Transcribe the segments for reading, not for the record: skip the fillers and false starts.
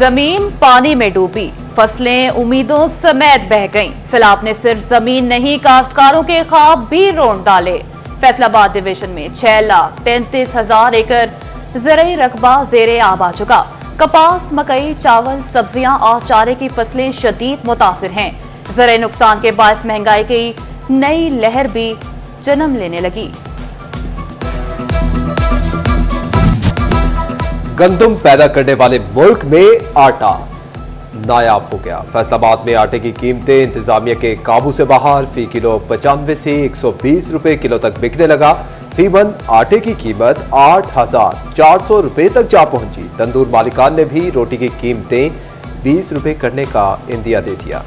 जमीन पानी में डूबी, फसलें उम्मीदों समेत बह गईं। सैलाब ने सिर्फ जमीन नहीं, काश्तकारों के ख्वाब भी रोन डाले। फैसलाबाद डिवीजन में 6,33,000 एकड़ ज़रई रकबा ज़ेरे आब आ चुका। कपास, मकई, चावल, सब्जियां और चारे की फसलें शदीद मुतासिर हैं। ज़रई नुकसान के बायस महंगाई की नई लहर भी जन्म लेने लगी। गंदम पैदा करने वाले मुल्क में आटा नायाब हो गया। फैसलाबाद में आटे की कीमतें इंतजामिया के काबू से बाहर। फी किलो 95 से 120 रुपए किलो तक बिकने लगा। फी मन आटे की कीमत 8,400 रुपए तक जा पहुंची। तंदूर मालिकान ने भी रोटी की कीमतें 20 रुपए करने का इंदिया दे दिया।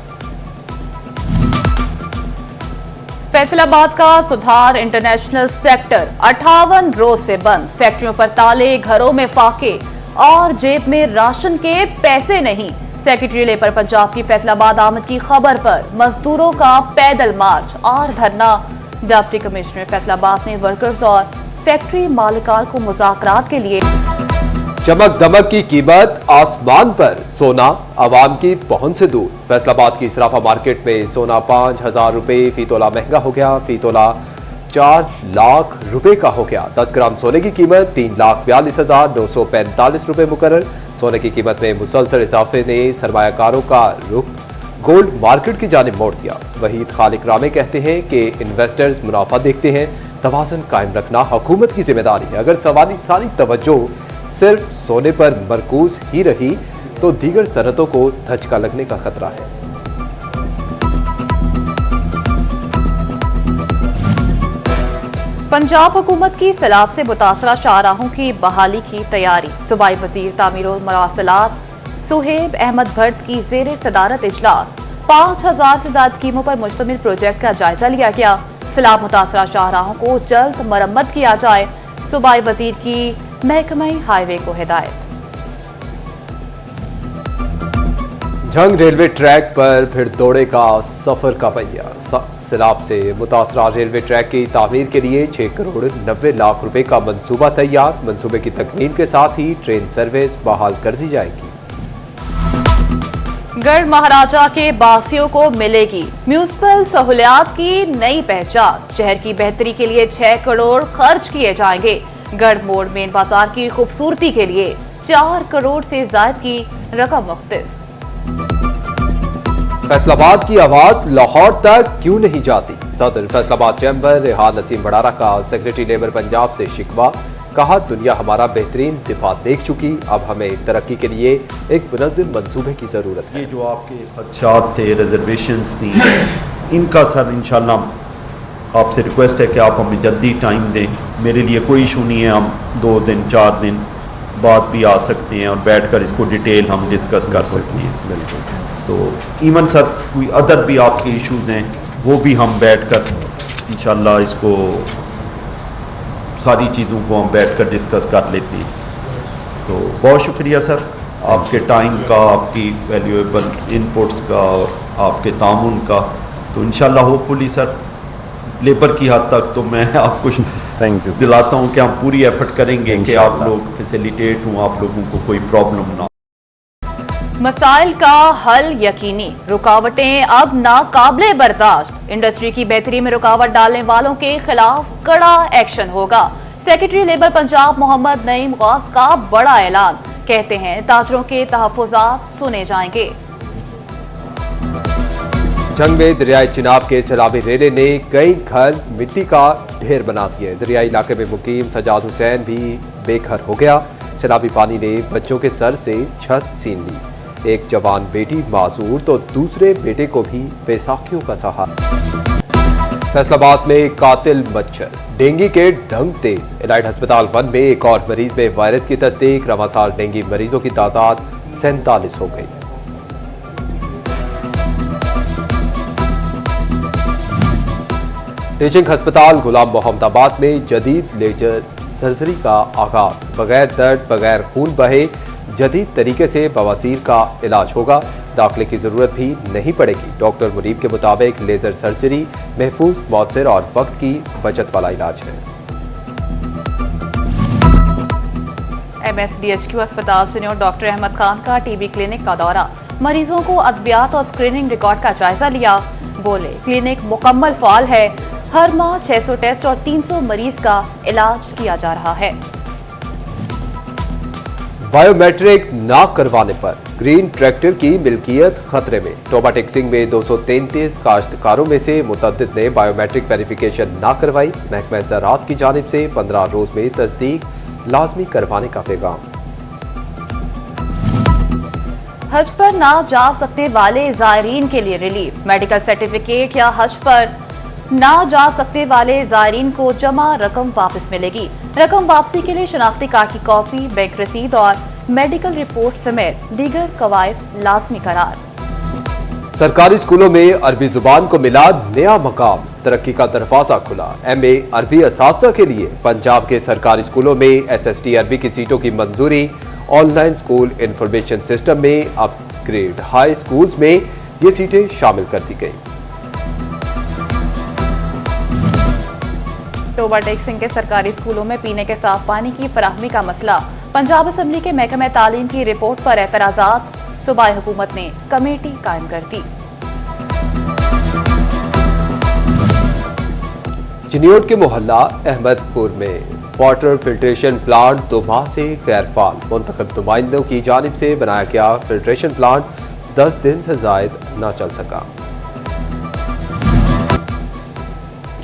फैसलाबाद का सुधार इंटरनेशनल सेक्टर 58 रोज से बंद। फैक्ट्रियों पर ताले, घरों में फाके और जेब में राशन के पैसे नहीं। सेक्रेटरी लेबर पंजाब की फैसलाबाद आमद की खबर पर मजदूरों का पैदल मार्च और धरना। डिप्टी कमिश्नर फैसलाबाद ने वर्कर्स और फैक्ट्री मालिकान को मुज़ाकरात के लिए। चमक दमक की कीमत आसमान पर, सोना आवाम की पहुंच से दूर। फैसलाबाद की सराफा मार्केट में सोना 5,000 रुपए फी तोला महंगा हो गया। फी तोला 4 लाख रुपए का हो गया। 10 ग्राम सोने की कीमत 3,42,945 रुपए मुकर्रर। सोने की कीमत में मुसलसल इजाफे ने सरमायाकारों का रुख गोल्ड मार्केट की जानिब मोड़ दिया। वहीद खालिक रामे कहते हैं कि इन्वेस्टर्स मुनाफा देखते हैं, तवाज़ुन कायम रखना हुकूमत की जिम्मेदारी है। अगर सारी तवज्जो सिर्फ सोने पर मरकूज ही रही तो दीगर सनतों को धचका लगने का खतरा है। पंजाब हुकूमत की सैलाब से मुतासरा शाहराहों की बहाली की तैयारी। सूबाई वजीर तामीर और मरासलात सुहेब अहमद भट्ट की ज़ेरे सदारत इजलास 5,000 से ज्यादा स्कीमों पर मुश्तमिल प्रोजेक्ट का जायजा लिया गया। सैलाब मुतासरा शाहराहों को जल्द मरम्मत किया जाए। सूबाई वजीर की महकमा हाईवे को हिदायत। जंग रेलवे ट्रैक पर फिर दौड़ेगा सफर का पहिया। सैलाब से मुतासरा रेलवे ट्रैक की तामीर के लिए 6 करोड़ 90 लाख रुपए का मंसूबा तैयार। मंसूबे की तकमील के साथ ही ट्रेन सर्विस बहाल कर दी जाएगी। गढ़ महाराजा के बासियों को मिलेगी म्यूनिसिपल सहूलियात की नई पहचान। शहर की बेहतरी के लिए 6 करोड़ खर्च किए जाएंगे। गढ़ मोड़ मेन बाजार की खूबसूरती के लिए 4 करोड़ से ज्यादा की रकम मुख्तस। फैसलाबाद की आवाज लाहौर तक क्यों नहीं जाती? सदर फैसलाबाद चैंबर रेहान नसीम बड़ारा का सेक्रेटरी लेबर पंजाब से शिकवा। कहा, दुनिया हमारा बेहतरीन दिफा देख चुकी, अब हमें तरक्की के लिए एक मुनज़्ज़म मंसूबे की जरूरत है। ये जो आपके खदशात थे, रिजर्वेशंस थी, इनका सर इंशाल्लाह आपसे रिक्वेस्ट है कि आप हमें जल्दी टाइम दें। मेरे लिए कोई इशू नहीं है, हम 2 दिन 4 दिन बाद भी आ सकते हैं और बैठकर इसको डिटेल हम डिस्कस कर सकते हैं। बिल्कुल। तो इवन सर कोई अदर भी आपके इश्यूज हैं वो भी हम बैठकर इंशाल्लाह इसको सारी चीज़ों को हम बैठकर डिस्कस कर लेते हैं। तो बहुत शुक्रिया सर आपके टाइम का, आपकी वैल्यूएबल इनपुट्स का और आपके तामुन का। तो इंशाल्लाह होपफुली सर लेबर की हद तक तो मैं आपको थैंक यू दिलाता हूं कि हम पूरी एफर्ट करेंगे कि आप लोग फैसिलिटेट हों, आप लोगों को कोई प्रॉब्लम ना। मसाइल का हल यकीनी, रुकावटें अब नाकाबिले बर्दाश्त। इंडस्ट्री की बेहतरी में रुकावट डालने वालों के खिलाफ कड़ा एक्शन होगा। सेक्रेटरी लेबर पंजाब मोहम्मद नईम गौस का बड़ा ऐलान। कहते हैं ताजरों के तहफ़्फ़ुज़ात सुने जाएंगे। जंग में दरियाई चिनाब के सैलाबी रेले ने कई घर मिट्टी का ढेर बना दिए। दरियाई इलाके में मुकीम सजाद हुसैन भी बेघर हो गया। सैलाबी पानी ने बच्चों के सर से छत छीन ली। एक जवान बेटी मासूर तो दूसरे बेटे को भी बेसाखियों का सहारा। फैसलाबाद में कातिल मच्छर, डेंगू के ढंग तेज। एलाइट अस्पताल 1 में एक और मरीज में वायरस की तस्दीक। रवां साल डेंगू मरीजों की तादाद 47 हो गई। टीचिंग अस्पताल गुलाम मोहम्मदाबाद में जदीद लेजर सर्जरी का आगाज। बगैर दर्द, बगैर खून बहे जदीद तरीके से बवासीर का इलाज होगा। दाखिले की जरूरत भी नहीं पड़ेगी। डॉक्टर मुनीब के मुताबिक लेजर सर्जरी महफूज, मौसर और वक्त की बचत वाला इलाज है। MSDHQ अस्पताल चुनियोर डॉक्टर अहमद खान का टीबी क्लिनिक का दौरा, मरीजों को अद्वियात और स्क्रीनिंग रिकॉर्ड का जायजा लिया। बोले क्लिनिक मुकम्मल फाल है, हर माह 600 टेस्ट और 300 मरीज का इलाज किया जा रहा है। बायोमेट्रिक ना करवाने पर ग्रीन ट्रैक्टर की मिल्कियत खतरे में। टोबा टेक्सिंग में 233 काश्तकारों में से मुतअद्दिद ने बायोमेट्रिक वेरिफिकेशन ना करवाई। महकमा ज़राअत की जानिब से 15 रोज में तस्दीक लाजमी करवाने का पैगाम। हज पर ना जा सकने वाले ज़ायरीन के लिए रिलीफ, मेडिकल सर्टिफिकेट या हज पर ना जा सकने वाले ज़ायरीन को जमा रकम वापस मिलेगी। रकम वापसी के लिए शनाख्ती कार्ड की कॉपी, बैंक रसीद और मेडिकल रिपोर्ट समेत दीगर कवायद लाजमी करार। सरकारी स्कूलों में अरबी जुबान को मिला नया मकाम, तरक्की का दरवाजा खुला। MA अरबी असातिज़ा के लिए पंजाब के सरकारी स्कूलों में SST अरबी की सीटों की मंजूरी। ऑनलाइन स्कूल इंफॉर्मेशन सिस्टम में अपग्रेड, हाई स्कूल्स में ये सीटें शामिल कर दी गई। टोबा टेक्सिंग के सरकारी स्कूलों में पीने के साफ पानी की फराहमी का मसला, पंजाब असेंबली के महकमे तालीम की रिपोर्ट पर एतराजात, सूबाई हुकूमत ने कमेटी कायम कर दी। चिनियोट के मोहल्ला अहमदपुर में वाटर फिल्ट्रेशन प्लांट 2 माह से गैर फाल। मुंतखब नुमाइंदों की जानिब से बनाया गया फिल्ट्रेशन प्लांट 10 दिन से जायद न चल सका।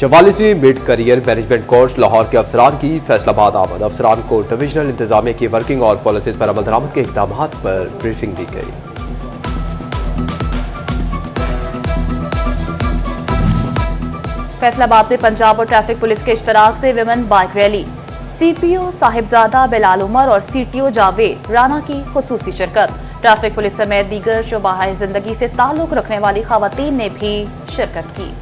44वीं mid career management course Lahore के अफसरान की फैसलाबाद आमद। अफसरान को डिविजनल इंतजामिया की वर्किंग और पॉलिसीज पर अमल दरामद के इकदाम पर ब्रीफिंग दी गई। फैसलाबाद में पंजाब और ट्रैफिक पुलिस के इश्तराक से women bike rally, CPO Sahibzada Bilal Umar और CTO जावेद राना की खुसूसी शिरकत। ट्रैफिक पुलिस समेत दीगर शोबाहाए जिंदगी से ताल्लुक रखने वाली खवातीन ने भी शिरकत की।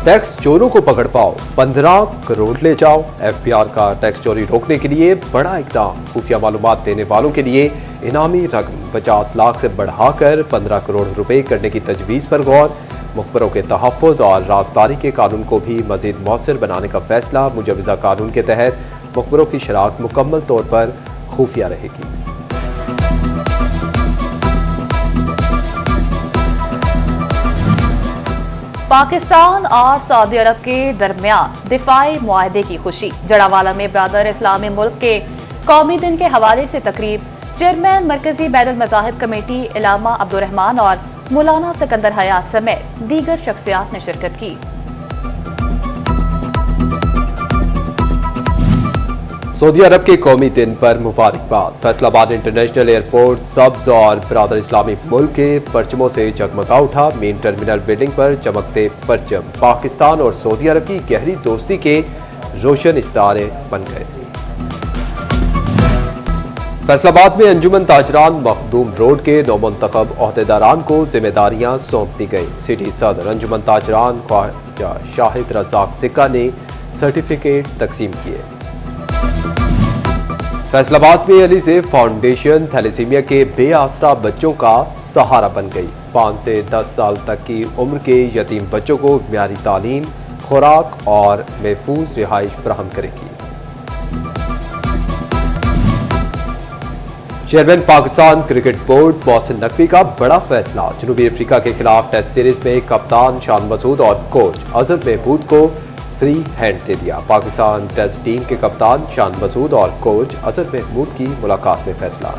टैक्स चोरों को पकड़ पाओ, 15 करोड़ ले जाओ। FBR का टैक्स चोरी रोकने के लिए बड़ा इकदाम। खुफिया मालूमात देने वालों के लिए इनामी रकम 50 लाख से बढ़ाकर 15 करोड़ रुपए करने की तजवीज पर गौर। मुखबरों के तहफ़्फ़ुज़ और राजदारी के कानून को भी मजीद मौसर बनाने का फैसला। मुजवज़ा कानून के तहत मुखबरों की शराकत मुकम्मल तौर पर खुफिया रहेगी। पाकिस्तान और सऊदी अरब के दरमियान दिफाई मुआहदे की खुशी। जड़ावाला में ब्रादर इस्लामी मुल्क के कौमी दिन के हवाले से तकरीब। चेयरमैन मरकजी बैनुल मज़ाहिब कमेटी इलामा अब्दुर्रहमान और मौलाना सिकंदर हयात समेत दीगर शख्सियात ने शिरकत की। सऊदी अरब के कौमी दिन पर मुबारकबाद। फैसलाबाद इंटरनेशनल एयरपोर्ट सब्ज और ब्रादर इस्लामी मुल्क के परचमों से जगमगा उठा। मेन टर्मिनल बिल्डिंग पर चमकते परचम पाकिस्तान और सऊदी अरब की गहरी दोस्ती के रोशन इस्तारे बन गए। फैसलाबाद में अंजुमन ताजरान मखदूम रोड के नौमुंतखब ओहदेदारान को जिम्मेदारियां सौंप दी गई। सिटी सदर अंजुमन ताजरान ख्वाजा शाहिद रज़ाक सिक्का ने सर्टिफिकेट तकसीम किए। फैसलाबाद में अली से फाउंडेशन थैलेसीमिया के बेआसरा बच्चों का सहारा बन गई। 5 से 10 साल तक की उम्र के यतीम बच्चों को मियारी तालीम, खुराक और महफूज रिहाइश फराहम करेगी। Chairman Pakistan cricket board Mohsin Naqvi का बड़ा फैसला। जनूबी अफ्रीका के खिलाफ टेस्ट सीरीज में कप्तान शान मसूद और कोच अजहर महमूद को फ्री हैंड दे दिया। पाकिस्तान टेस्ट टीम के कप्तान शान मसूद और कोच अजहर महमूद की मुलाकात में फैसला।